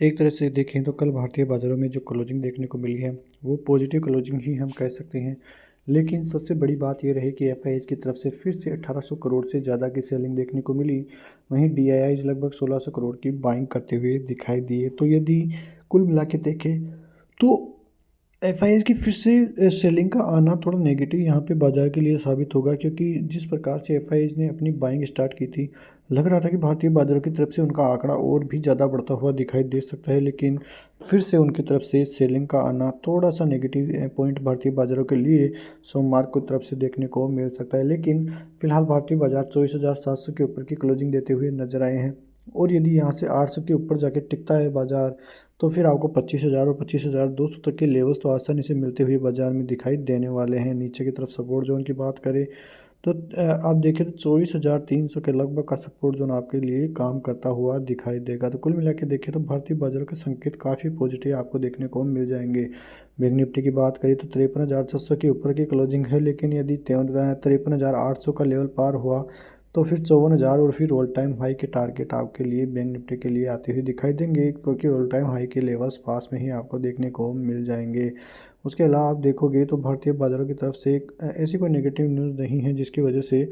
एक तरह से देखें तो कल भारतीय बाज़ारों में जो क्लोजिंग देखने को मिली है, वो पॉजिटिव क्लोजिंग ही हम कह सकते हैं। लेकिन सबसे बड़ी बात ये रही कि एफआईआईज़ की तरफ से फिर से 1800 करोड़ से ज़्यादा की सेलिंग देखने को मिली। वहीं डीआईआईज़ लगभग 1600 करोड़ की बाइंग करते हुए दिखाई दिए। तो यदि कुल मिला के देखें तो एफआईआईज़ की फिर से सेलिंग का आना थोड़ा नेगेटिव यहाँ पे बाज़ार के लिए साबित होगा, क्योंकि जिस प्रकार से एफआईआईज़ ने अपनी बाइंग स्टार्ट की थी, लग रहा था कि भारतीय बाज़ारों की तरफ से उनका आंकड़ा और भी ज़्यादा बढ़ता हुआ दिखाई दे सकता है। लेकिन फिर से उनकी तरफ से सेलिंग का आना थोड़ा-सा नेगेटिव पॉइंट भारतीय बाज़ारों के लिए सोमवार को तरफ से देखने को मिल सकता है। लेकिन फिलहाल भारतीय बाज़ार 24,700 के ऊपर की क्लोजिंग देते हुए नज़र आए हैं, और यदि यहाँ से 800 के ऊपर जाके टिकता है बाज़ार, तो फिर आपको 25,000 और 25,200 तक के लेवल्स तो आसानी से मिलते हुए बाज़ार में दिखाई देने वाले हैं। नीचे की तरफ सपोर्ट ज़ोन की बात करें तो आप देखें तो 24,300 के लगभग का सपोर्ट ज़ोन आपके लिए काम करता हुआ दिखाई देगा। तो कुल मिला के देखें तो भारतीय बाज़ारों के संकेत काफ़ी पॉजिटिव आपको देखने को मिल जाएंगे। बैंक निफ्टी की बात करें तो 53,600 के ऊपर की क्लोजिंग है, लेकिन यदि 53,800 का लेवल पार हुआ तो फिर 54,000 और फिर ऑल टाइम हाई के टारगेट आपके लिए बैंक निफ्टी के लिए आते हुए दिखाई देंगे, क्योंकि ऑल टाइम हाई के लेवल्स पास में ही आपको देखने को मिल जाएंगे। उसके अलावा आप देखोगे तो भारतीय बाज़ारों की तरफ से एक ऐसी कोई नेगेटिव न्यूज़ नहीं है जिसकी वजह से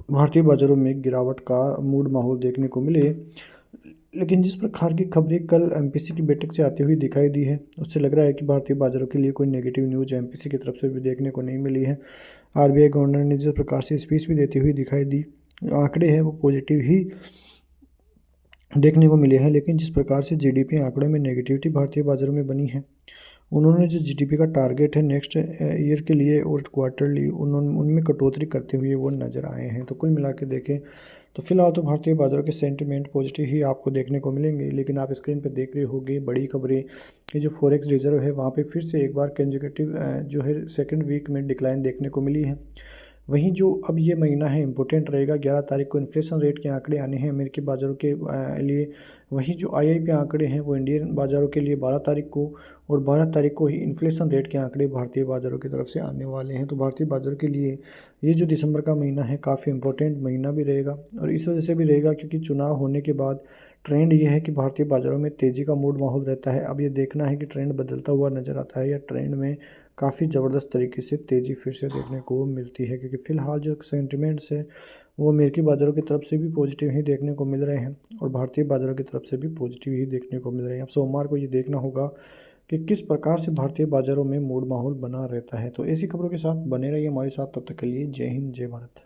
भारतीय बाज़ारों में गिरावट का मूड माहौल देखने को मिले। लेकिन जिस प्रकार की खबरें कल एमपीसी की बैठक से आती हुई दिखाई दी है, उससे लग रहा है कि भारतीय बाज़ारों के लिए कोई नेगेटिव न्यूज़ एमपीसी की तरफ से भी देखने को नहीं मिली है। आरबीआई गवर्नर ने जिस प्रकार से स्पीच भी देती हुई दिखाई दी, आंकड़े हैं वो पॉजिटिव ही देखने को मिले हैं। लेकिन जिस प्रकार से जीडीपी आंकड़ों में नेगेटिविटी भारतीय बाज़ारों में बनी है, उन्होंने जो जीडीपी का टारगेट है नेक्स्ट ईयर के लिए और क्वार्टरली उनमें कटौती करते हुए वो नज़र आए हैं। तो कुल मिला के देखें तो फिलहाल तो भारतीय बाज़ारों के सेंटिमेंट पॉजिटिव ही आपको देखने को मिलेंगे। लेकिन आप स्क्रीन पर देख रहे होंगे बड़ी खबरें, ये जो फॉरेक्स रिजर्व है वहाँ पे फिर से एक बार कंसेक्यूटिव जो है सेकंड वीक में डिक्लाइन देखने को मिली है। वहीं जो अब ये महीना है इम्पोर्टेंट रहेगा, 11 तारीख को इन्फ्लेशन रेट के आंकड़े आने हैं अमेरिकी बाज़ारों के लिए। वहीं जो आईआईपी आंकड़े हैं वो इंडियन बाज़ारों के लिए 12 तारीख को, और 12 तारीख को ही इन्फ्लेशन रेट के आंकड़े भारतीय बाज़ारों की तरफ से आने वाले हैं। तो भारतीय बाज़ारों के लिए ये जो दिसंबर का महीना है काफ़ी इंपॉर्टेंट महीना भी रहेगा, और इस वजह से भी रहेगा क्योंकि चुनाव होने के बाद ट्रेंड ये है कि भारतीय बाज़ारों में तेज़ी का मूड माहौल रहता है। अब ये देखना है कि ट्रेंड बदलता हुआ नज़र आता है या ट्रेंड में काफ़ी ज़बरदस्त तरीके से तेज़ी फिर से देखने को मिलती है, क्योंकि फ़िलहाल जो सेंटिमेंट्स है वो अमेरिकी बाज़ारों की तरफ से भी पॉजिटिव ही देखने को मिल रहे हैं, और भारतीय बाज़ारों की तरफ से भी पॉजिटिव ही देखने को मिल रहे हैं। अब सोमवार को ये देखना होगा कि किस प्रकार से भारतीय बाज़ारों में मूड माहौल बना रहता है। तो ऐसी खबरों के साथ बने रहिए हमारे साथ, तब तक के लिए जय हिंद, जय भारत।